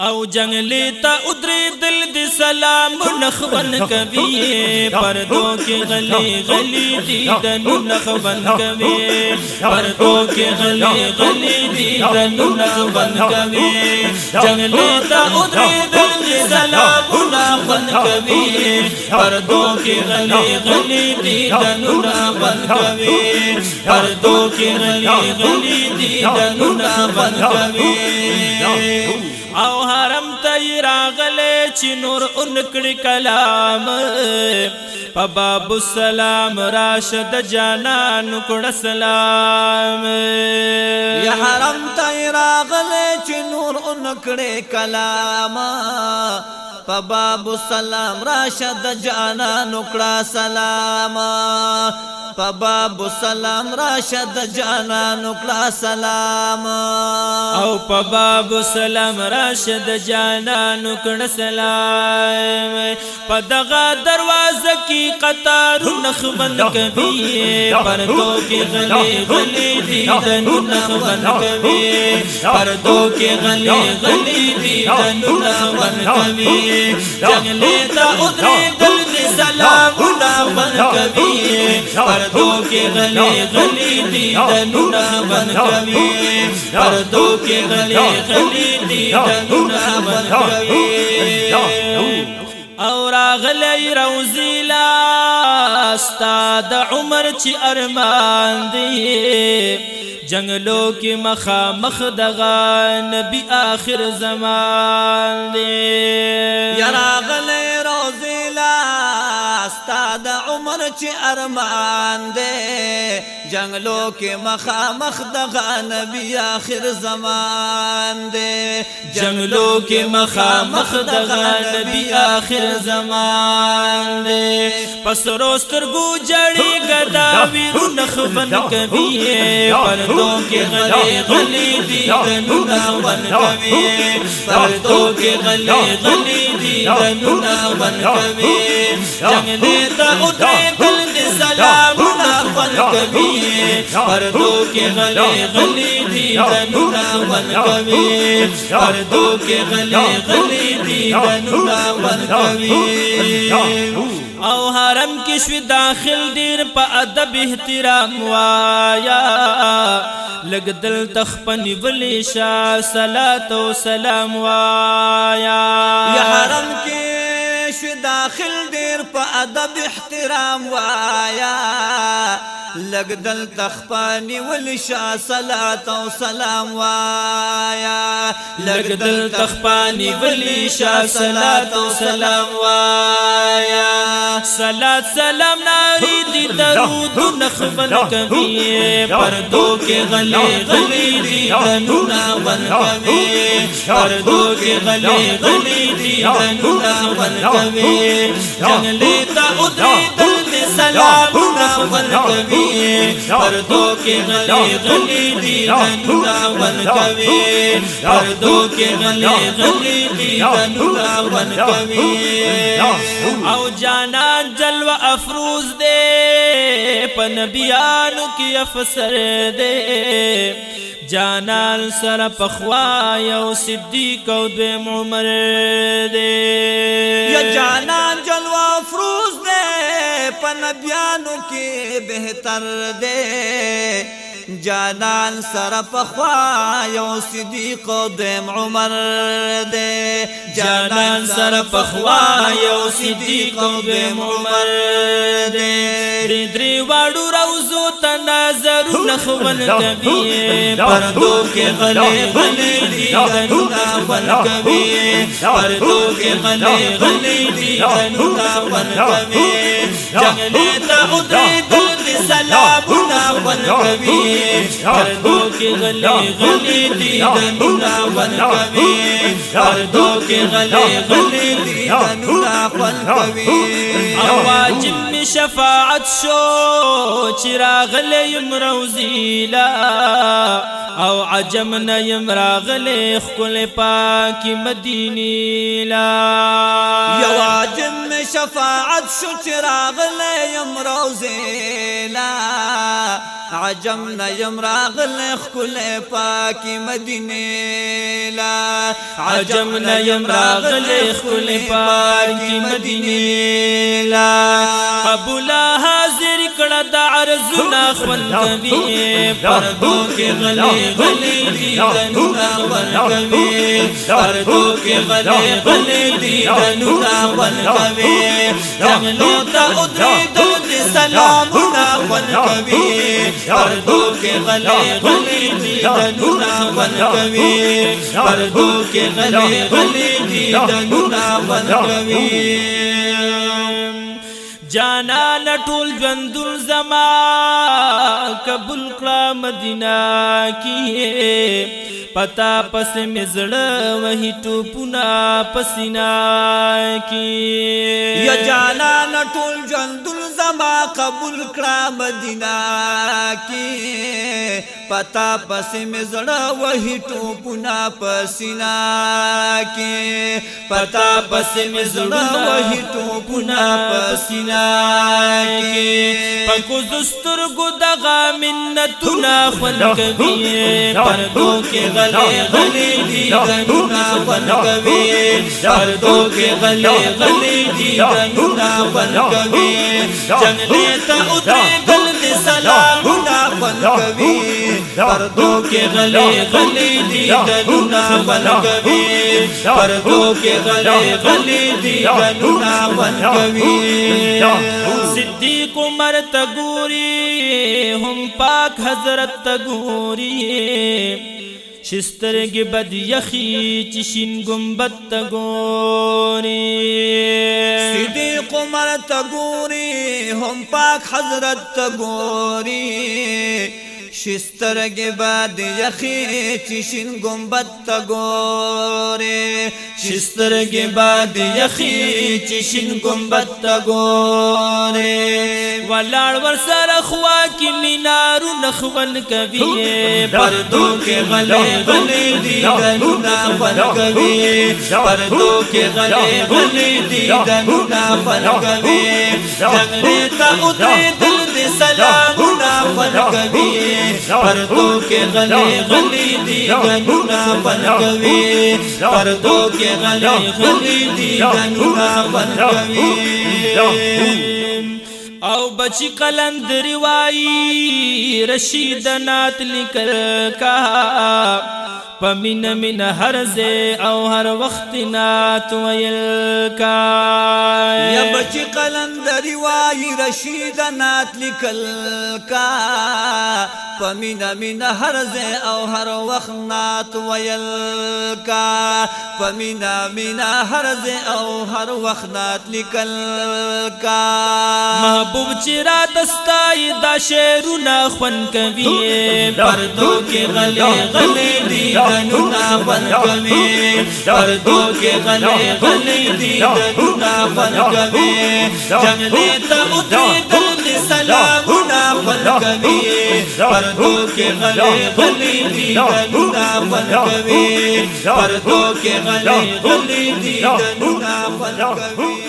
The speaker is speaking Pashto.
او جنگلی تا ادری دل دی سلام نخون کبھی پردو کی غلی غلی دیدنو نخون کبھی پردو کی غلی غلی دیدنو نخون کبھی جنگلی تا ادری دل دی سلام نخون کبھی پردو کی غلی غلی دیدنو نخون کبھی پردو کی غلی غلی دیدنو نخون کبھی او حرم تی راغلے چی نور انکڑی کلام پا باب السلام راشد جانان کڑ سلام یا حرم تی راغلے چی نور انکڑی کلام پا باب السلام راشد جانان کڑ سلام پا باب السلام راشد جانان کڑ سلام او پا باب السلام راشد جانان کڑ سلام پا دغا دروازہ کی قطار نخون کبھی پردو کی غلی غلی دیدن نخون کبھی پردو کی غلی غلی دیدن نخون کبھی جنگلی تا ادری دل دی سلام نخون کبھی پردو کی غلی غلی دیدن نخون کبھی پردو کی غلی غلی دیدن نخون کبھی اور اغلی روزی لاستا دا عمر چی ارمان دی جنگلوں کی مخامخ دغا نبی آخر زمان دی یا اغلی روزی لاستا دا عمر چی ارمان دے جنگلوں کے مخامخ دغا نبی آخر زمان دے جنگلوں کے مخامخ دغا نبی آخر زمان دے پس روستر گو جڑی گداوی نخون کبھی پردوں کے غلی غلی دیدن نخون کبھی پردوں کے غلی غلی دیدن نخون کبھی جنگلی تا ادری دل دی سلام نخون کبھی پردوں کے غلی غلی دیدن نخون کبھی پردوں کے غلی غلی دیدن نخون کبھی او حرم کی شوی داخل دیر پا ادب احترام وایا لگ دل تخپنی ولی شاہ صلاة و سلام وایا یا حرم کی شوی داخل دیر پا ادب احترام وایا لگ دل تخپانی ولی شاہ صلاة و سلام وایا لگ دل تخپانی ولی شاہ صلاة و سلام وایا صلاة سلام ناری دی درود نخون کبھی پردو کے غلی غلی دیدن نخون کبھی پردو کے غلی غلی دیدن نخون کبھی جنگلی تا ادری دل دی سلام نخون کبھی پردو کے غلی غلی دیدن نخون کبھی پردو کے غلی غلی دیدن نخون کبھی او جانا جلوہ افروز دے پا نبیانو کی افسر دے جانان سر پخوایا و صدیق و دویم عمر دے یا جانان جلوہ افروز دے پا نبیانو کی بہتر دے جانان سر پخوایا و صدیق و دویم عمر دے جانان سر پخوایا و صدیق و دویم عمر دے دری واڑو روزو تناظر نخون کبھی پردو کے غلی غلی دیدن نخون کبھی پردو کے غلی غلی دیدن نخون کبھی جنگلی تا ادری دل دی سلام نخون کبھی پردو کے غلی غلی دیدن نخون کبھی پردو کے غلی غلی دیدن نخون کبھی واجب می شفاعت شو چراغ لیم روزیلا او عجم نیم راغل خکل پاکی مدینی لا یا واجب می شفاعت شو چراغ لیم روزیلا عجم نیم راغل خکل پاکی مدینه لا عجم نیم راغل خکل پاکی مدینه لا ابولا حاضر کړه د عرضنا خوند کوي پردو کې غلي غلي دیدنونہ خوند کوي پردو کې غلي غلي دیدنونہ خوند کوي جنگلو ته ودرېدل د سلامونه خوند کوي پردو کې غلي غلي دیدنونہ خوند کوي پردو کې غلي غلي دیدنونہ خوند کوي جانا نټول ژوندون زما قبول کړه مدینہ کې پتا پس مزړه وਹੀ ټوپونه پسینا کې یا جانا نټول ژوندون زما قبول کړه مدینہ کې پتا پس مزړه وਹੀ ټوپونه پسینا کې پتا پس مزړه وਹੀ ټوپونه پسینا پکو دستور گو دغا منتنا خوند کوي پردو کې غلي غلي دیدنونہ خوند کوي پردو کې غلي غلي دیدنونہ خوند کوي جنگلې ته ودرېدل د سلامونه خوند کوي پردو کې غلي غلي دیدنونہ خوند کوي پردو کې غلي غلي دیدنونہ خوند کوي صدیق عمر تگوری ہم پاک حضرت تگوری شسترگی بد یخی چشین گنبد تگوری صدیق عمر تگوری ہم پاک حضرت تگوری شسترگ باد یخی چشین گنبد تگوری شسترگ باد یخی چشین گنبد تگوری ولاړ ور سره خوا کی مینارو نخون کوي پردو کې غلي غلي دیدنونہ خوند کوي پردو کې غلي غلي دیدنونہ خوند کوي جنگلې ته ودرېدل د سلامونه خوند کوي پردو کې غلي غلي دیدنونہ خوند کوي پردو کې غلي غلي دیدنونہ خوند کوي او بچی قلندر وائی رشید نات لکل کا پمین من ہر زے او ہر وقت نات ویل کا یا بچی قلندر وائی رشید نات لکل کا پمین من ہر زے او ہر وقت نات ویل کا پمین من ہر زے او ہر وقت نات لکل کا محبوب چرا دستائی دا شیرونا خون کوي پردو کې غلي غلي دیدنونہ خوند کوي پردو کې غلي غلي دیدنونہ خوند کوي جنگلې ته ودرېدل د سلامونه خوند کوي پردو کې غلي غلي دیدنونہ خوند کوي پردو کې غلي غلي دیدنونہ خوند کوي